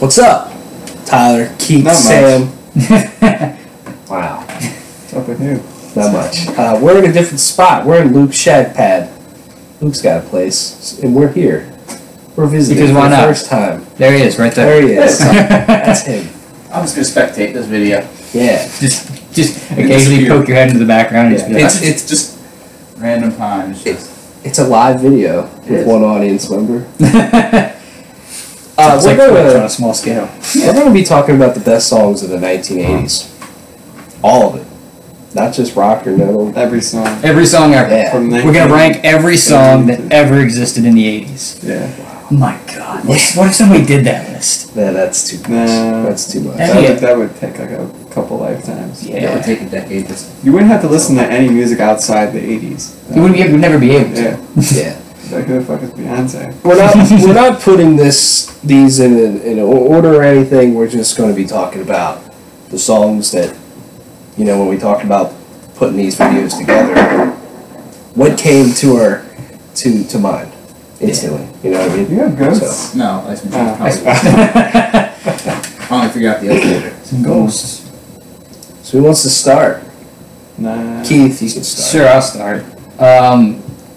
What's up? Tyler, Keith, Not Sam. Wow. What's up with you? Not much. We're in a different spot. We're in Luke's shed pad. Luke's got a place, and we're here. We're visiting because for why the not? first time. There he is, right there. There he is. That's him. I'm just gonna spectate this video. Yeah. Just occasionally poke your head into the background and just be like, It's just random times. It's a live video with one audience member. it's like we're Twitch on gonna a small scale. we're gonna be talking about the best songs of the 1980s. All of it, not just rock or metal. Every song. Every song ever. Yeah. From We're gonna rank every song that ever existed in the 80s. Yeah. My God. What if somebody did that list? Nah, that's too much. Nah. That's too much. That would take like a couple lifetimes. Yeah. It would take a decade. You wouldn't have to listen to any music outside the 80s. You would never be able to. Yeah. Yeah. Like, who the fuck is Beyonce? We're not putting these in an order or anything. We're just going to be talking about the songs that, you know, when we talked about putting these videos together, what came to mind instantly. You know what I mean? You have ghosts? So, No, Ice Machine. Oh. Finally figured out the elevator. Some ghosts. so who wants to start? Nah. Keith, you can start. Sure, I'll start.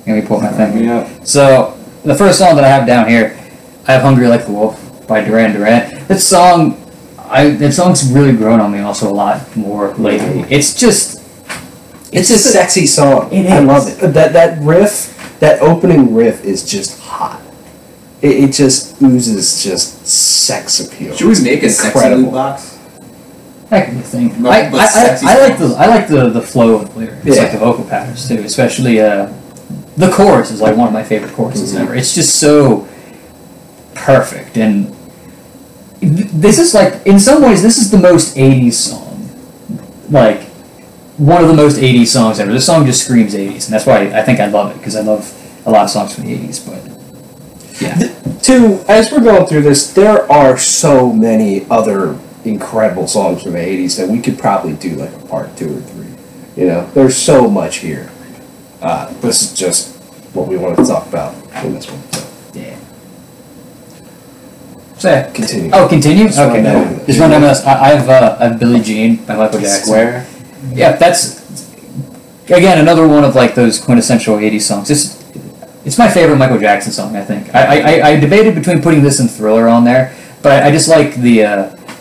Let me pull my thing. Me up. So, the first song that I have down here, I have Hungry Like the Wolf by Duran Duran. That song's really grown on me also a lot more lately. It's a sexy song. It I is. love it. That riff, that opening riff is just hot. It just oozes just sex appeal. Should we make a sexy Incredible. loot box? That kind of thing. But sexy I like the flow of the lyrics, Yeah. like the vocal patterns too, especially the chorus is like one of my favorite choruses ever. It's just so perfect, and this is like, in some ways, this is the most 80s song. Like, one of the most 80s songs ever. This song just screams 80s, and that's why I think I love it, because I love a lot of songs from the 80s, but yeah. As we're going through this, there are so many other incredible songs from the 80s that we could probably do like a part 2 or 3. You know, there's so much here. This is just what we wanted to talk about in this one. So. Yeah. So, Continue. Oh, continue? Just run Okay, down no. the- Just run down the list. I have Billie Jean by Michael Jackson. Square. Yeah, that's, again, another one of like those quintessential 80s songs. It's my favorite Michael Jackson song, I think. I debated between putting this and Thriller on there, but I just like the,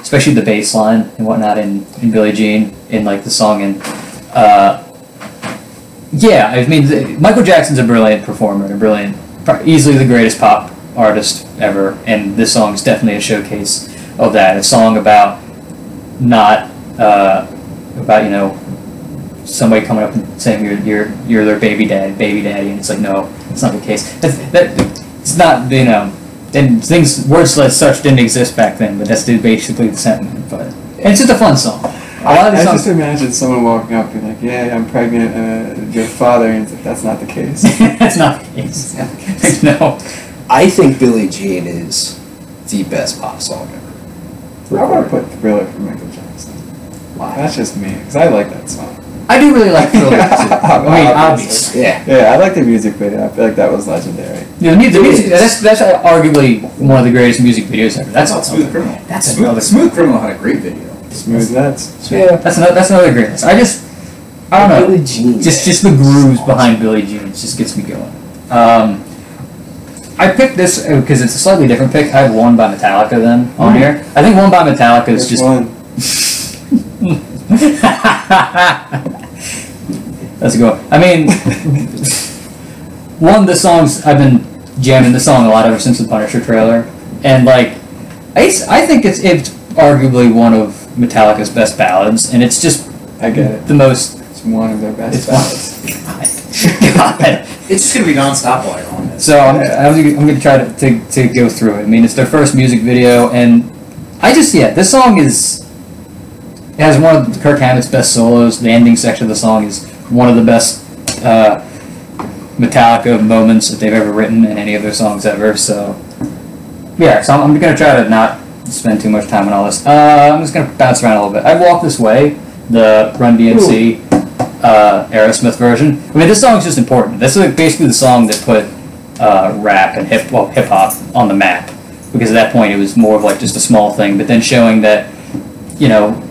especially the bass line and whatnot in Billie Jean, in like the song, and yeah, I mean, Michael Jackson's a brilliant performer, easily the greatest pop artist ever, and this song is definitely a showcase of that. A song about not, about, you know, somebody coming up and saying you're their baby daddy, and it's like, no, it's not the case. It's not, you know, and words like such didn't exist back then, but that's basically the sentiment. But and it's just a fun song. I just imagine someone walking up and being like, yeah, I'm pregnant, your father, and it's like, that's not the case. That's not the case. No. I think Billie Jean is the best pop song ever. I want to put Thriller for Michael Jackson. Why? That's just me, because I like that song. I do really like Thriller too. I mean, obviously. Yeah. Yeah, I like the music video. I feel like that was legendary. Yeah, the music, that's arguably one of the greatest music videos ever. That's Not Smooth Criminal. That's another Smooth Criminal had a great video. Smooth nuts. Yeah. That's another greatness. I don't know. Billie Jean. Just the grooves behind Billie Jean just gets me going. I picked this because it's a slightly different pick. I have One by Metallica then on here. I think One by Metallica is just one. Let's go. I mean, the songs, I've been jamming the song a lot ever since the Punisher trailer, and like, I think it's arguably one of Metallica's best ballads, and it's just I get it. the most. It's one of their best ballads. God. It's just gonna be non-stop while you're on it. So I'm gonna try to go through it. I mean, it's their first music video, and this song it has one of Kirk Hammett's best solos. The ending section of the song is one of the best Metallica moments that they've ever written in any of their songs ever. So yeah, so I'm gonna try to not spend too much time on all this. I'm just gonna bounce around a little bit. I Walk This Way, the Run DMC Aerosmith version. I mean, this song's just important. This is basically the song that put rap and hip hop on the map. because at that point it was more of like just a small thing. But then showing that, you know,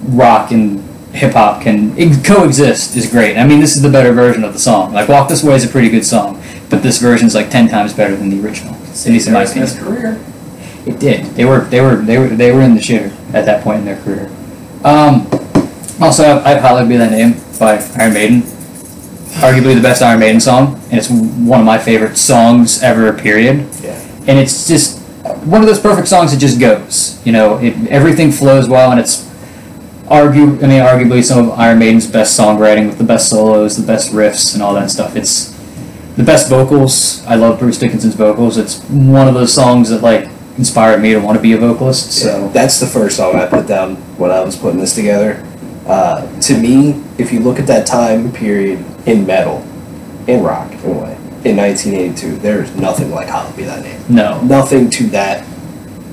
rock and hip hop can coexist is great. I mean, this is the better version of the song. Like "Walk This Way" is a pretty good song, but this version is like 10 times better than the original. At least in my opinion. His career. It did. They were in the shitter at that point in their career. Also, I have "Hallowed Be Thy Name" by Iron Maiden. Arguably the best Iron Maiden song, and it's one of my favorite songs ever. Period. Yeah. And it's just one of those perfect songs that just goes. You know, everything flows well, and it's arguably some of Iron Maiden's best songwriting with the best solos, the best riffs, and all that stuff. It's the best vocals. I love Bruce Dickinson's vocals. It's one of those songs that like inspired me to want to be a vocalist. So that's the first song I put down when I was putting this together. To me, if you look at that time period in metal, in rock, anyway, in 1982, there's nothing like "Hallowed Be Thy Name." no. Nothing to that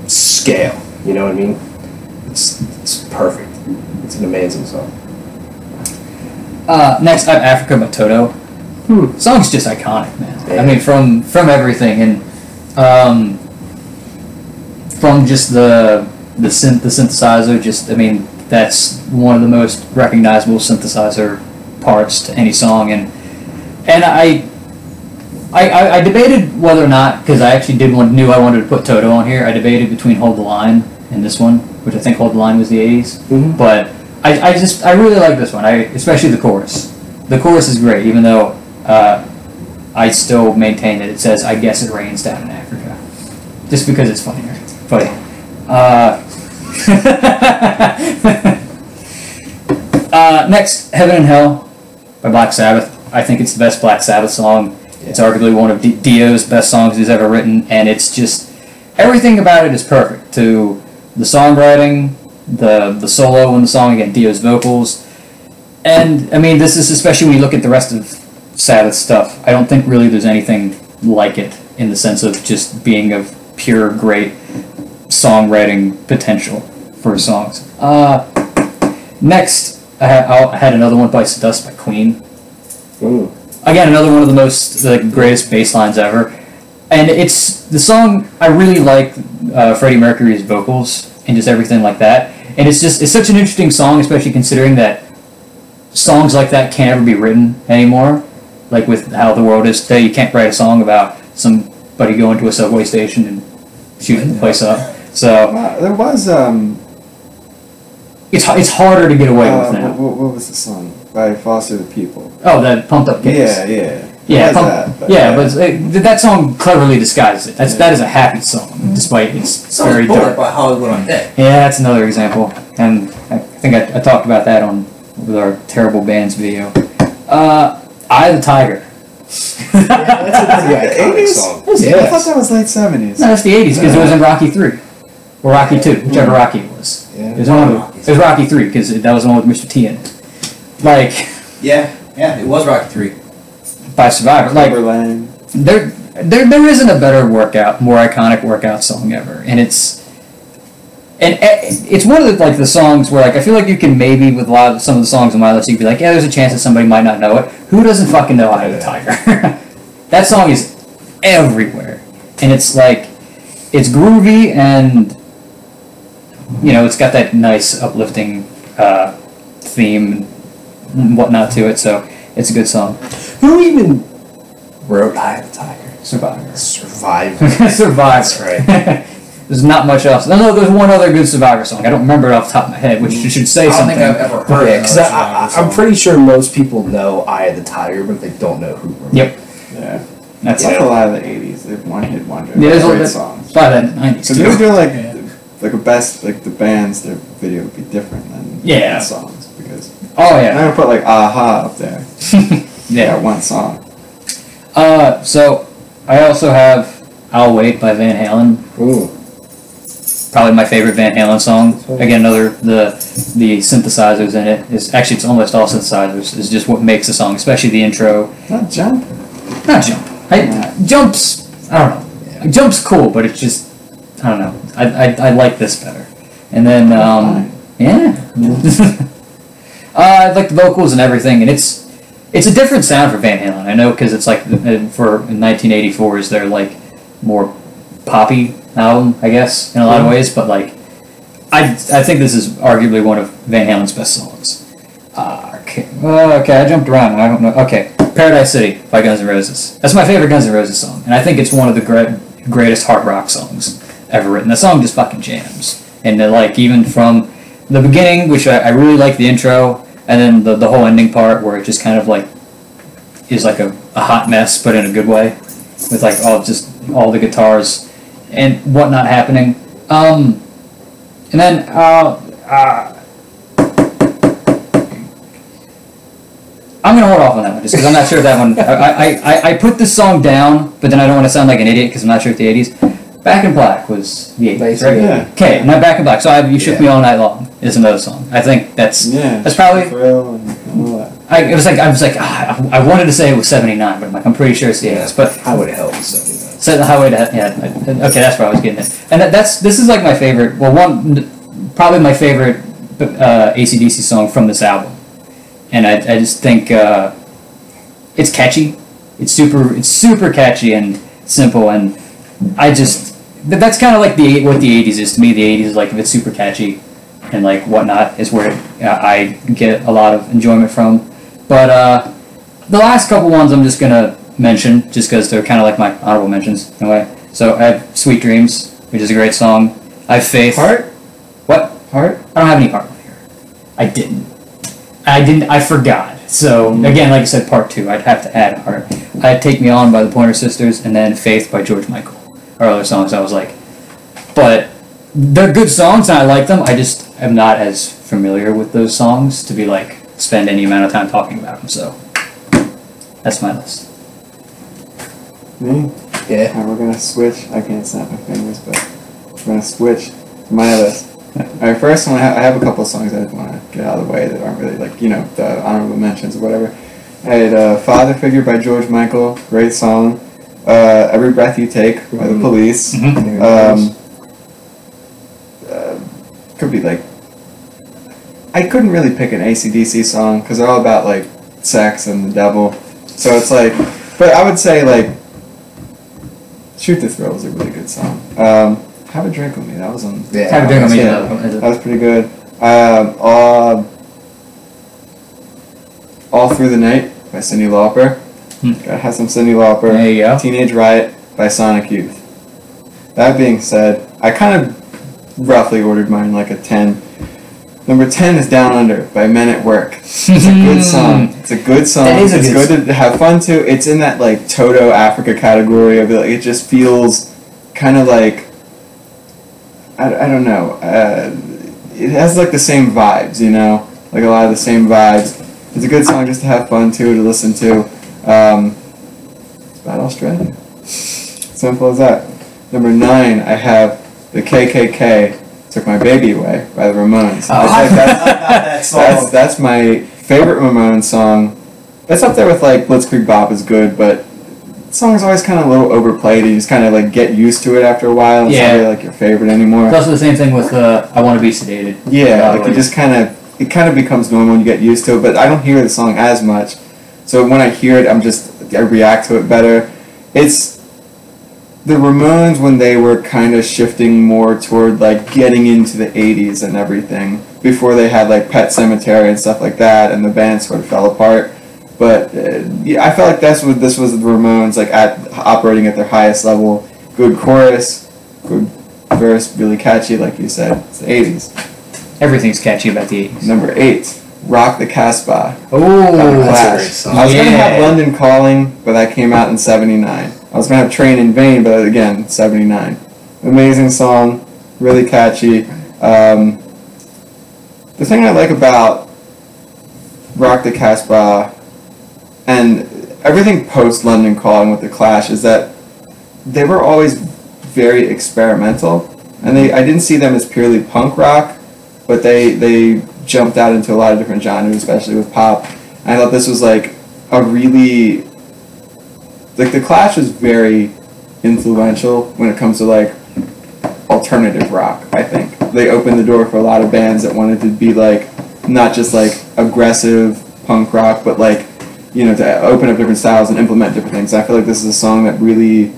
scale. You know what I mean? It's perfect. It's an amazing song. Next, I have "Africa" by Toto. The song's just iconic, man. Yeah. I mean, from everything, and from just the synthesizer. Just, I mean, that's one of the most recognizable synthesizer parts to any song, and I debated whether or not, because I actually knew I wanted to put Toto on here. I debated between "Hold the Line" and this one, which I think "Hold the Line" was the 80s, but I really like this one. Especially the chorus. The chorus is great, even though I still maintain that it says "I guess it rains down in Africa," just because it's funnier. But next, "Heaven and Hell" by Black Sabbath. I think it's the best Black Sabbath song. It's arguably one of Dio's best songs he's ever written, and it's just everything about it is perfect. To the songwriting, the solo in the song, again, Dio's vocals, and I mean, this is especially when you look at the rest of Sabbath stuff. I don't think really there's anything like it in the sense of just being of pure great songwriting potential for songs. Next, I had another one, "Bites the Dust" by Queen. Ooh. Again, another one of the greatest bass lines ever. And it's the song, I really like Freddie Mercury's vocals and just everything like that. And it's such an interesting song, especially considering that songs like that can't ever be written anymore. Like with how the world is today, you can't write a song about somebody going to a subway station and shooting the place up. So There was it's harder to get away with now. what was the song by Foster the People? Oh, that Pumped Up Kicks. Yeah. But that song cleverly disguises it. That is a happy song, despite it's very Bullet dark. by Hollywood Undead. Yeah, that's another example, and I think I talked about that with our terrible bands video. "Eye of the Tiger." That's a pretty iconic 80s? song. I thought that was late 70s. No, that's the 80s because it was in Rocky 3 or Rocky 2, whichever Rocky it was. Yeah. It was Rocky 3 because that was the one with Mr. T in it. Like Yeah, it was Rocky 3. by Survivor, like Timberland. there isn't a better workout, more iconic workout song ever, and it's one of the songs where like I feel like you can maybe with some of the songs on my list you could be like, yeah, there's a chance that somebody might not know it. Who doesn't fucking know "Eye of the Tiger"? That song is everywhere, and it's like it's groovy and you know it's got that nice uplifting theme and whatnot to it, so it's a good song. Who even wrote "Eye of the Tiger"? Survivor. Survivor. Survivor. That's right. There's not much else. No, there's one other good Survivor song. I don't remember it off the top of my head, which should say I don't something. think I've ever heard Yeah, of because Survivor I'm song. pretty sure most people know "Eye of the Tiger," but they don't know who wrote it. Yep, Yeah. that's Like it. a lot of the 80s. They've one-hit wonder. Yeah, there's a Great little songs. bit by that in the 90s So they would too. do like a best, like the bands, their video would be different than Yeah. the songs because Oh I'm yeah, gonna put like Aha up there. yeah. One song. So I also have "I'll Wait" by Van Halen. Ooh. Probably my favorite Van Halen song. Again, the synthesizers in it is actually it's almost all synthesizers. Is just what makes the song, especially the intro. Not Jump. Not Jump. Jump's I don't know. Jump's cool, but it's just I don't know. I like this better. And then yeah. I like the vocals and everything, and it's a different sound for Van Halen. I know because it's like for 1984 is they're like more poppy album, I guess, in a lot of ways. But like, I think this is arguably one of Van Halen's best songs. Okay, I jumped around. I don't know. Okay, Paradise City by Guns N' Roses. That's my favorite Guns N' Roses song, and I think it's one of the greatest hard rock songs ever written. The song just fucking jams, and like even from the beginning, which I really like the intro, and then the whole ending part where it just kind of like is like a hot mess, but in a good way, with like all the guitars and whatnot happening. And then I'm gonna hold off on that one just because I'm not sure if that one. I put this song down, but then I don't want to sound like an idiot because I'm not sure if the '80s. Back in Black was the '80s, right? Yeah. Okay, not Back in Black. So You Shook Me All Night Long is another song. I think that's probably. I wanted to say it was '79, but I'm pretty sure it's the '80s. But Highway to Hell was '79. So the Highway to Hell, okay, that's where I was getting it. And this is like my favorite. Well, probably my favorite ACDC song from this album. And I just think it's catchy. It's super catchy and simple, and that's kind of like what the '80s is to me. The '80s is like if it's super catchy and like whatnot is where I get a lot of enjoyment from. But the last couple ones I'm just gonna mention just because they're kind of like my honorable mentions in a way. So I have "Sweet Dreams," which is a great song. I have "Faith." Heart? What? Heart? I don't have any heart here. I forgot. So, again, like I said, part 2, I'd have to add heart. I had "Take Me On" by the Pointer Sisters, and then "Faith" by George Michael. Or other songs I was like, but they're good songs and I like them. I just am not as familiar with those songs to be like, spend any amount of time talking about them. So, that's my list. Me? Yeah. Alright, we're gonna switch. I can't snap my fingers, but we're gonna switch to my list. Alright, first one, I have a couple of songs I just want to get out of the way that aren't really like, the honorable mentions or whatever. I had "Father Figure" by George Michael, great song. "Every Breath You Take" by the Police. Could be like, I couldn't really pick an ACDC song because they're all about like sex and the devil. So it's like, but I would say like, "Shoot the Thrill" is a really good song. "Have a Drink with Me," that was on. Yeah. Have a Drink with Me. That was pretty good. "All Through the Night" by Cyndi Lauper. Gotta have some Cyndi Lauper. There you go. "Teenage Riot" by Sonic Youth. That being said, I kind of roughly ordered mine like a 10. Number 10 is "Down Under" by Men at Work. It's a good song. It's a good song. It's good to have fun to. It's in that like Toto Africa category of it. It just feels kind of like, I don't know. It has like the same vibes, like a lot of the same vibes. It's a good song just to have fun to listen to. It's about Australia. Simple as that. Number 9, I have the KKK "Took My Baby Away" by the Ramones. I think that song. that's my favorite Ramones song. It's up there with like "Blitzkrieg Bop" is good, but the song is always kind of a little overplayed. You just kind of like get used to it after a while. It's not really like your favorite anymore. It's also the same thing with "I Want to Be Sedated." Yeah, like it kind of becomes normal when you get used to it. But I don't hear the song as much, so when I hear it, I react to it better. It's the Ramones when they were kind of shifting more toward like getting into the '80s and everything before they had like Pet Sematary and stuff like that, and the band sort of fell apart. But I felt like this was the Ramones like operating at their highest level. Good chorus, good verse, really catchy, like you said. It's the '80s. Everything's catchy about the '80s. Number 8, "Rock the Casbah." Oh, that's a great song. I was gonna have "London Calling," but that came out in '79. I was gonna have "Train in Vain," but again, '79. Amazing song, really catchy. The thing I like about "Rock the Casbah" and everything post "London Calling" with the Clash is that they were always very experimental, and I didn't see them as purely punk rock, but they jumped out into a lot of different genres, especially with pop. And I thought this was like a really, like the Clash is very influential when it comes to like alternative rock. I think they opened the door for a lot of bands that wanted to be like not just like aggressive punk rock, but like to open up different styles and implement different things. I feel like this is a song that really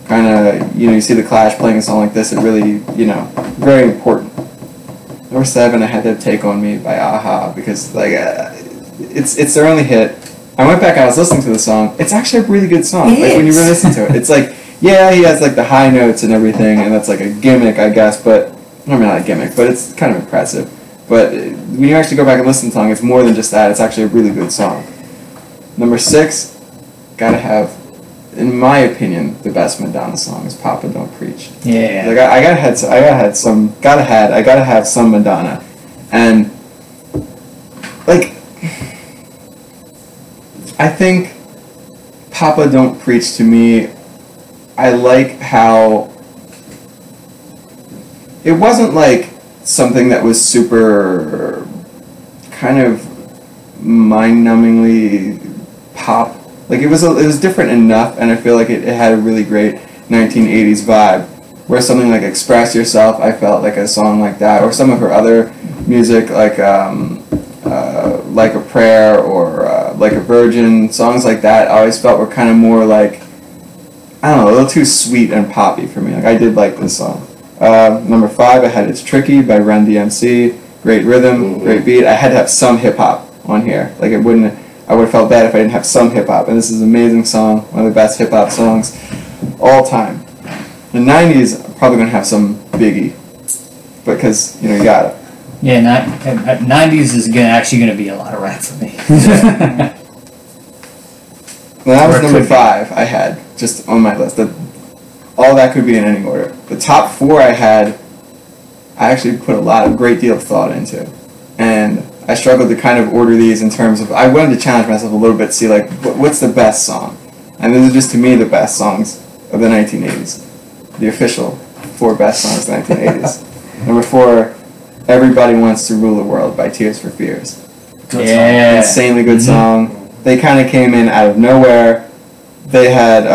kind of, you see the Clash playing a song like this, it really, very important. Number 7, I had to Take On Me by a-ha, because it's their only hit. I went back, I was listening to the song. It's actually a really good song. When you really listen to it. It's yeah, he has the high notes and everything, and that's a gimmick, I guess, but, I mean, not a gimmick, but it's kind of impressive. But when you actually go back and listen to the song, it's more than just that. It's actually a really good song. Number 6, gotta have, in my opinion, the best Madonna song is Papa Don't Preach. Yeah. I gotta have some Madonna. And, I think Papa Don't Preach, to me, I like how it wasn't something that was super kind of mind-numbingly pop. It was different enough, and I feel like it had a really great 1980s vibe. Where something like Express Yourself, I felt like a song like that, or some of her other music, Like a Prayer or Like a Virgin, songs like that, I always felt were kind of more I don't know, a little too sweet and poppy for me. I did like this song. Number 5, I had It's Tricky by Run DMC. Great rhythm, great beat. I had to have some hip-hop on here. I would have felt bad if I didn't have some hip-hop. And this is an amazing song, one of the best hip-hop songs all time. The 90s, I'm probably going to have some Biggie. Because, you got it. Yeah, 90s is actually going to be a lot of rap for me. Well, that was number 5 I had, just on my list. All that could be in any order. The top 4 I had, I actually put a great deal of thought into. And I struggled to kind of order these in terms of, I wanted to challenge myself a little bit to see, what's the best song? And these are just, to me, the best songs of the 1980s. The official 4 best songs of the 1980s. Number 4, Everybody Wants to Rule the World by Tears for Fears. Good song. Insanely good song. They kind of came in out of nowhere. They had,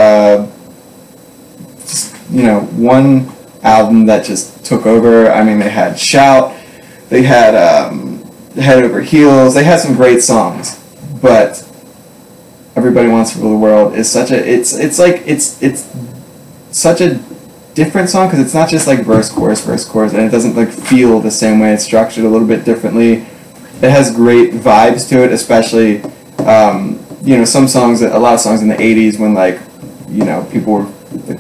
one album that just took over. I mean, they had Shout. They had Head Over Heels. They had some great songs. But Everybody Wants to Rule the World is such a, it's such a different song, because it's not just verse, chorus, and it doesn't feel the same way. It's structured a little bit differently. It has great vibes to it, especially some songs, a lot of songs in the 80s when people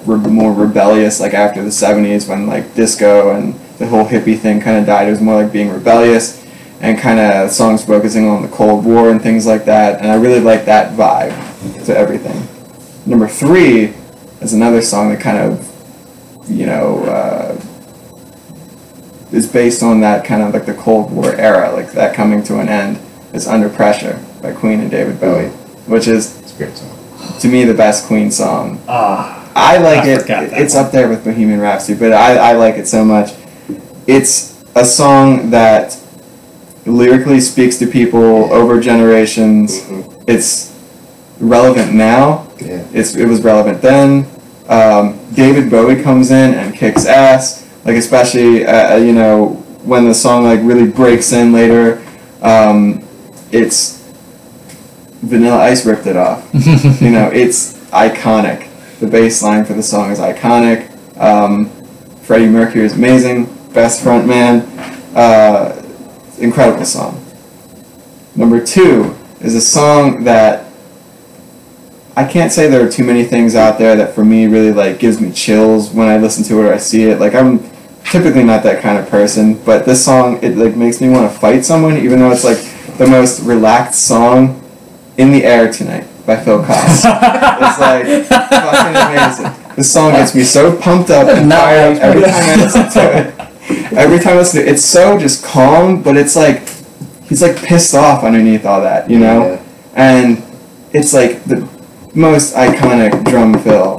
were more rebellious, after the 70s when disco and the whole hippie thing kind of died. It was more being rebellious, and kind of songs focusing on the Cold War and things like that, and I really like that vibe to everything. Number 3 is another song that kind of is based on that kind of the Cold War era, that coming to an end, is Under Pressure by Queen and David Bowie, which is, It's a great song. to me, the best Queen song. I like it. It's up there with Bohemian Rhapsody, but I like it so much. It's a song that lyrically speaks to people over generations. It's relevant now. Yeah. It was relevant then. David Bowie comes in and kicks ass, especially when the song really breaks in later. It's Vanilla Ice ripped it off. It's iconic. The bass line for the song is iconic. Freddie Mercury is amazing, best front man. Incredible song. Number 2 is a song that I can't say there are too many things out there that for me really gives me chills when I listen to it or I see it. I'm typically not that kind of person, but this song, it makes me want to fight someone, even though it's the most relaxed song in the air tonight by Phil Collins. It's fucking amazing. This song gets me so pumped up and fired up every time I listen to it. Every time I listen to it, it's so just calm, but it's he's pissed off underneath all that, Yeah. And it's the most iconic drum fill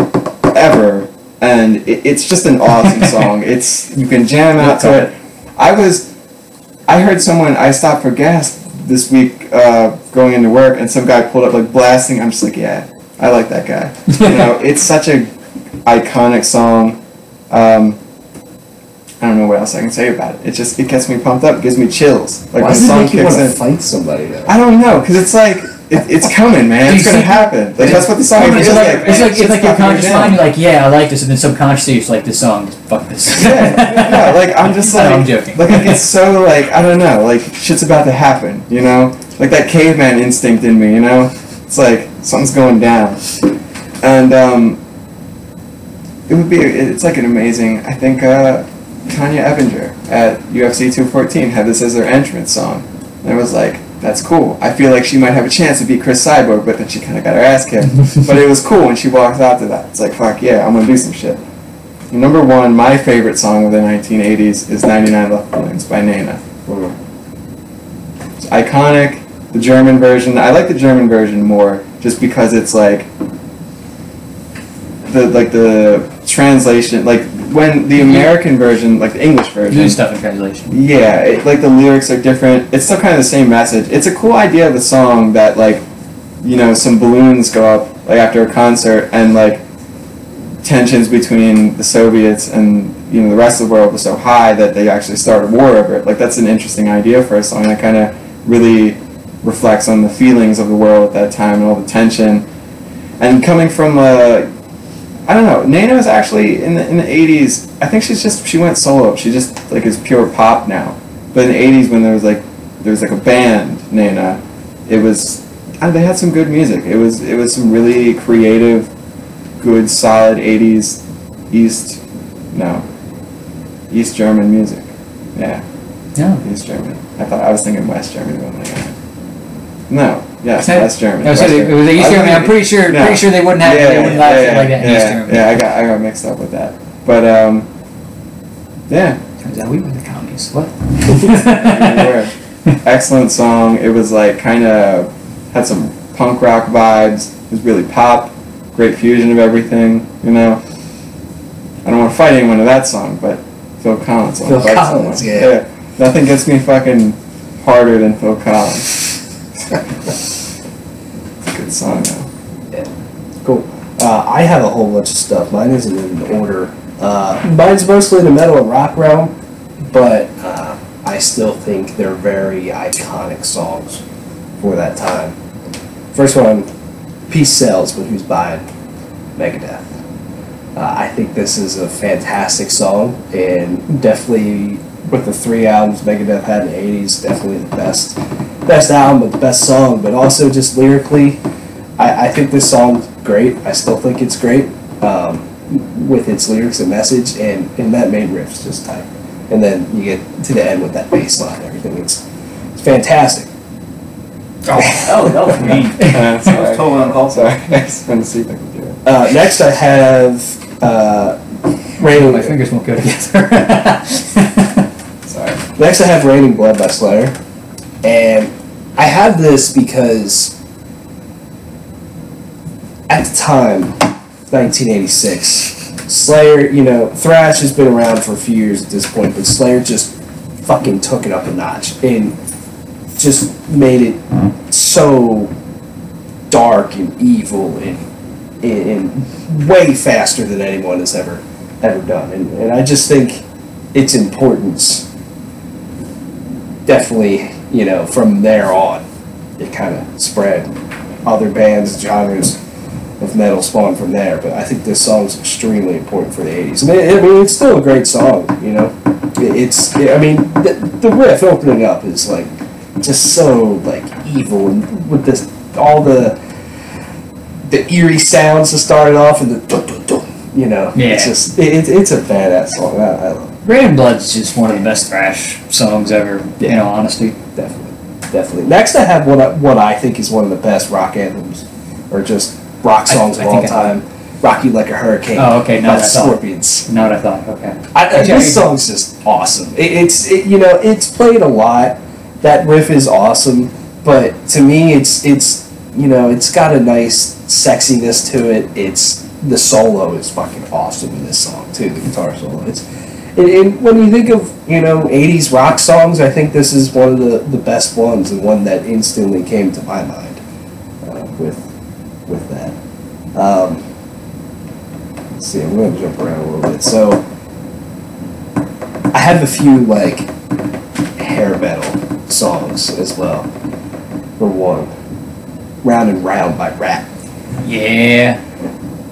ever, and it's just an awesome song. You can jam out to it. I stopped for gas this week going into work, and some guy pulled up blasting. I'm just yeah, I like that guy. It's such a iconic song. I don't know what else I can say about it. It gets me pumped up, it gives me chills. Why the does it song make you kicks want to in. fight somebody though? I don't know, because it's it's coming, man. It's gonna happen. Like that's what the song is. It's like your conscious mind. You're like, yeah, I like this, and then subconsciously it's like, this song, fuck this. Yeah. Like I'm just like, I'm joking. Like I get so like I don't know. Like shit's about to happen. You know, like that caveman instinct in me. You know, it's like something's going down, and it's like an amazing. I think Tanya Ebinger at UFC 214 had this as their entrance song, and it was like, that's cool. I feel like she might have a chance to beat Chris Cyborg, but then she kind of got her ass kicked. But it was cool when she walked out to that. It's like, fuck yeah, I'm gonna do some shit. Number one, my favorite song of the 1980s is 99 Left Balloons by Nena. It's iconic. The German version, I like the German version more, just because it's like the translation, like when the American version, like the English version, New stuff in translation. Yeah, like the lyrics are different. It's still kind of the same message. It's a cool idea of the song that like, you know, some balloons go up like after a concert, and like tensions between the Soviets and, you know, the rest of the world was so high that they actually started war over it. Like that's an interesting idea for a song that kind of really reflects on the feelings of the world at that time and all the tension. And coming from I don't know. Nena was actually in the 80s. I think she went solo. She just like is pure pop now. But in the 80s, when there was like a band, Nena, it was they had some good music. It was some really creative, good, solid 80s East German music. Yeah. East German. I was thinking West Germany. No. Yes, West German. No, so it was East Germany. I'm pretty sure they wouldn't have it like that in East Germany. Yeah, I got mixed up with that. But yeah. Turns out we were the commies. What? Excellent song. It was like kind of had some punk rock vibes. It was really pop. Great fusion of everything. You know. I don't want to fight anyone to that song, but Phil Collins. Phil Collins, yeah. Nothing gets me fucking harder than Phil Collins. It's a good song though. Yeah. Cool. I have a whole bunch of stuff. Mine isn't in order. Mine's mostly in the metal and rock realm, but I still think they're very iconic songs for that time. First one, Peace Sells, but Who's Buying? Megadeth. I think this is a fantastic song, and definitely with the 3 albums Megadeth had in the 80s, definitely the best album, but the best song. But also just lyrically, I think this song's great. I still think it's great with its lyrics and message, and that main riff's just tight. And then you get to the end with that bass line and everything. It's fantastic. Oh, that was mean. That was totally uncalled for. Sorry, I just wanted to see if I can do it. Next I have Raining. My fingers won't go together. Sorry. Next I have Raining Blood by Slayer. And I have this because at the time, 1986, Slayer, you know, thrash has been around for a few years at this point, but Slayer just fucking took it up a notch and just made it so dark and evil and way faster than anyone has ever done. And I just think its importance definitely, you know, from there on, it kind of spread. Other bands, genres of metal spawned from there, but I think this song's extremely important for the 80s. I mean, it's still a great song, you know. The riff opening up is like just so like evil, and with this all the eerie sounds to start it off, and the dun, dun, dun, you know. Yeah. It's just it's a badass song. I love it. Raining Blood's just one of the best thrash songs ever. Yeah. You know, honestly. Definitely. Next, I have what I think is one of the best rock anthems, or just rock songs of all time. "Rock You Like a Hurricane" Oh, okay. by the Scorpions. Not what I thought. Okay. This song's just awesome. It's played a lot. That riff is awesome, but to me, it's got a nice sexiness to it. The solo is fucking awesome in this song too. The guitar solo. And when you think of 80s rock songs, I think this is one of the best ones, and one that instantly came to my mind with that. Let's see, I'm going to jump around a little bit. So I have a few like hair metal songs as well. For one, Round and Round by Ratt. Yeah.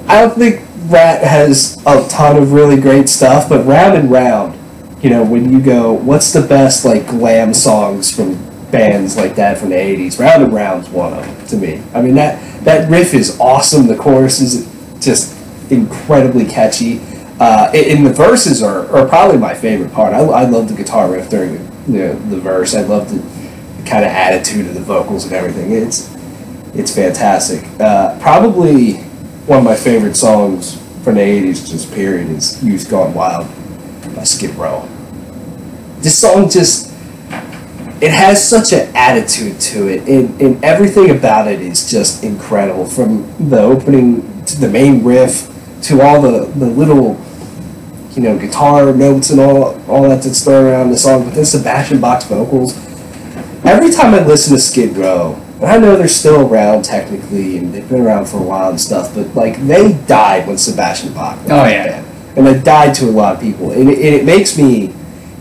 I don't think Ratt has a ton of really great stuff, but Round and Round, you know, when you go, what's the best like glam songs from bands like that from the 80s? Round and Round's one of them to me. I mean, that riff is awesome. The chorus is just incredibly catchy. And the verses are probably my favorite part. I love the guitar riff during the verse. I love the kind of attitude of the vocals and everything. It's fantastic. Probably one of my favorite songs from the 80s, just period, is Youth Gone Wild by Skid Row. This song just, it has such an attitude to it, and everything about it is just incredible. From the opening to the main riff to all the little, you know, guitar notes and all that's thrown around the song, but then Sebastian Bach's vocals. Every time I listen to Skid Row, and I know they're still around technically, and they've been around for a while and stuff, but like they died when Sebastian Bach left the band. And they died to a lot of people, and it makes me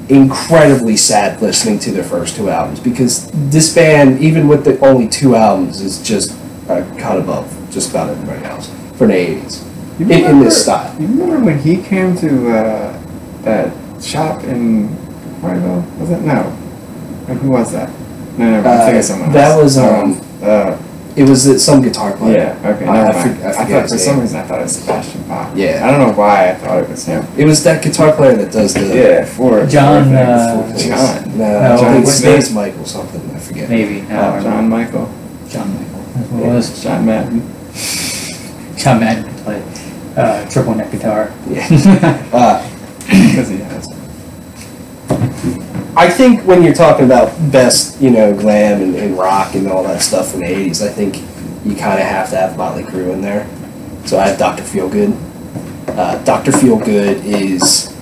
incredibly sad listening to their first two albums, because this band, even with the only two albums, is just a cut above just about everybody else for the 80s in this style. You remember when he came to that shop in Royville? Was it? No. Who was that? No, I'm thinking of someone else. That was it was some guitar player. Yeah. Okay. Never mind. I thought for some reason I thought it was Sebastian Bach. Yeah. I don't know why I thought it was him. It was that guitar player that does the for John. John. No, John his name's Michael something. I forget. Maybe. John Michael. John Michael. That's what it was. John Madden. John Madden played triple neck guitar. Yeah. Because he has. I think when you're talking about best, you know, glam and rock and all that stuff from the 80s, I think you kind of have to have Motley Crue in there. So I have Dr. Feelgood. Dr. Feelgood is...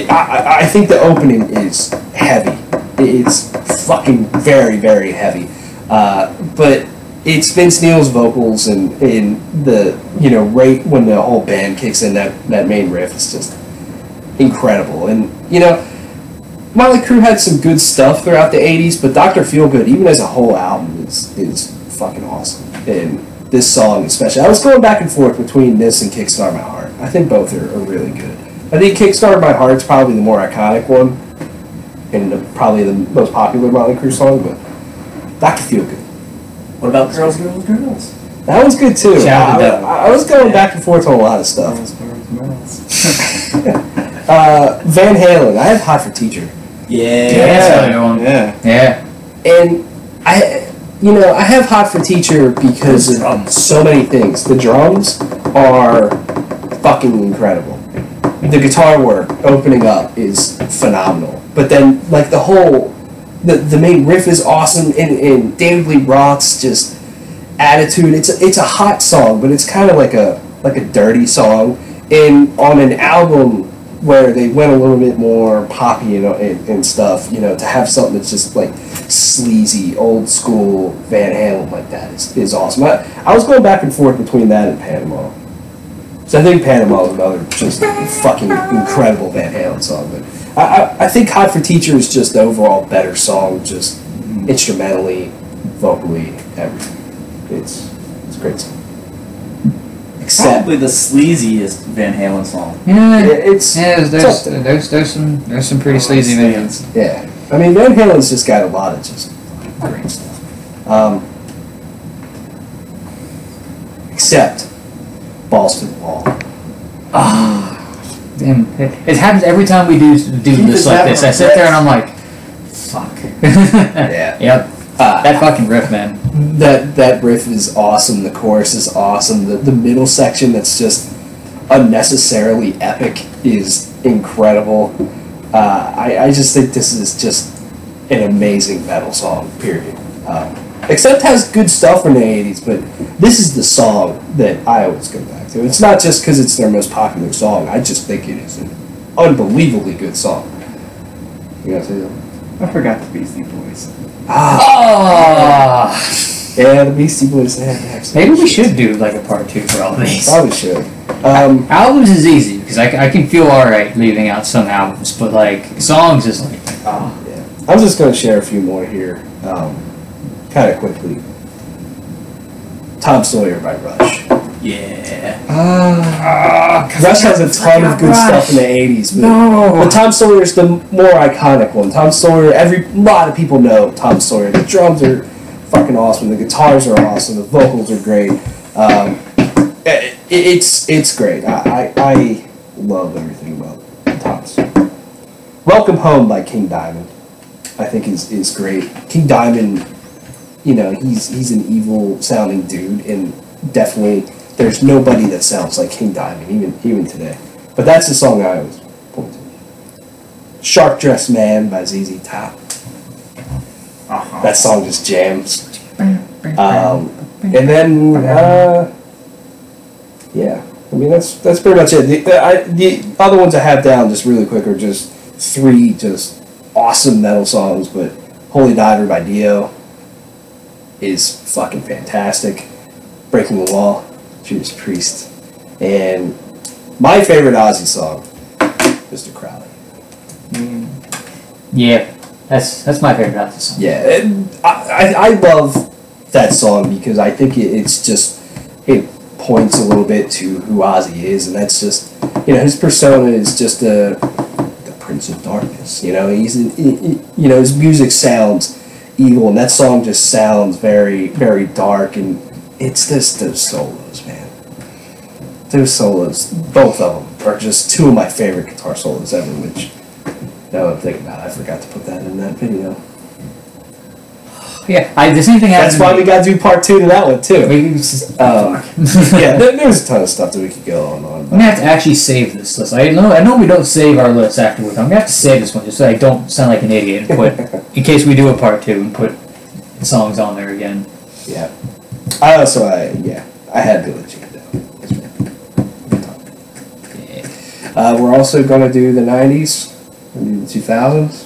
I think the opening is heavy. It's fucking very, very heavy. But it's Vince Neil's vocals and the, you know, right when the whole band kicks in, that main riff is just incredible. And, you know... Motley Crue had some good stuff throughout the 80s, but Dr. Feelgood, even as a whole album, is fucking awesome. And this song especially. I was going back and forth between this and Kickstart My Heart. I think both are really good. I think Kickstart My Heart's probably the more iconic one, and probably the most popular Motley Crue song, but Dr. Feelgood. What about Girls, Girls, Girls? That one's good too. Shout out to Devil. I was going back and forth on a lot of stuff. Van Halen. I have Hot for Teacher. Yeah. And I have Hot for Teacher because of so many things. The drums are fucking incredible. The guitar work opening up is phenomenal. But then, like, the main riff is awesome, and David Lee Roth's just attitude. It's a hot song, but it's kind of like a dirty song. And on an album where they went a little bit more poppy, you know, and stuff, you know, to have something that's just like sleazy, old school Van Halen like that is awesome. I was going back and forth between that and Panama. So I think Panama is another just fucking incredible Van Halen song. But I think Hot for Teacher is just the overall better song, just instrumentally, vocally, everything. It's a great song. Probably the sleaziest Van Halen song. There's some pretty sleazy videos. Yeah, I mean Van Halen's just got a lot of just great stuff. Except Balls to the Wall. Damn, it happens every time we do this like this. I sit there and I'm like, fuck. Yeah. Yep. That fucking riff, man. That riff is awesome. The chorus is awesome. The middle section that's just unnecessarily epic is incredible. I just think this is just an amazing metal song, period. Except has good stuff from the 80s, but this is the song that I always go back to. It's not just because it's their most popular song. I just think it is an unbelievably good song. You gotta say that? I forgot the Beastie Boys. Yeah, the Beastie Boys. Excellent. Maybe we should do like a part 2 for all of these. Probably should. Albums is easy because I can feel alright leaving out some albums, but like songs is like, yeah. I'm just going to share a few more here, kind of quickly. Tom Sawyer by Rush. Yeah. Rush has a ton of good stuff in the 80s. But Tom Sawyer's the more iconic one. Tom Sawyer, a lot of people know Tom Sawyer. The drums are fucking awesome. The guitars are awesome. The vocals are great. It's great. I love everything about Tom Sawyer. Welcome Home by King Diamond, I think is great. King Diamond, he's an evil sounding dude, and definitely there's nobody that sounds like King Diamond, even today. But that's the song I always point to. Shark Dressed Man by ZZ Top. That song just jams. And then, yeah, I mean that's pretty much it. The other ones I have down just really quick are just 3 just awesome metal songs, but Holy Diver by Dio is fucking fantastic. Breaking the Law, Judas Priest, and my favorite Ozzy song, Mr. Crowley. Yeah, that's my favorite Ozzy song. Yeah, and I love that song because I think it points a little bit to who Ozzy is, and that's just, his persona is just the Prince of Darkness. His music sounds evil, and that song just sounds very, very dark, and it's just those solos, man. Those solos, both of them, are just 2 of my favorite guitar solos ever, which, now that I'm thinking about it, I forgot to put that in that video. Yeah, the same thing happened. That's why we got to do part 2 to that one, too. Yeah, there's a ton of stuff that we could go on. I'm going to have to actually save this list. I know we don't save our lists afterwards. I'm going to have to save this one just so I don't sound like an idiot and put, in case we do a part 2, and put songs on there again. Yeah. I had Billie Jean down. Yeah. We're also going to do the 90s, the 2000s.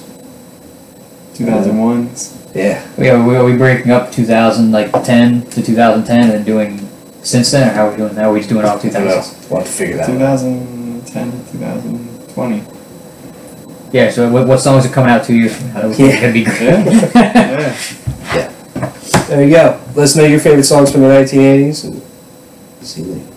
2001s. Yeah. Are we breaking up 2010 to 2010 and doing since then, or how are we doing? How are we just doing all 2000s? We'll have to figure that out. 2010 to 2020. Yeah, so what songs are coming out 2 years from now? That would be great. Yeah. Yeah. There you go. Let us know your favorite songs from the 1980s, and see you later.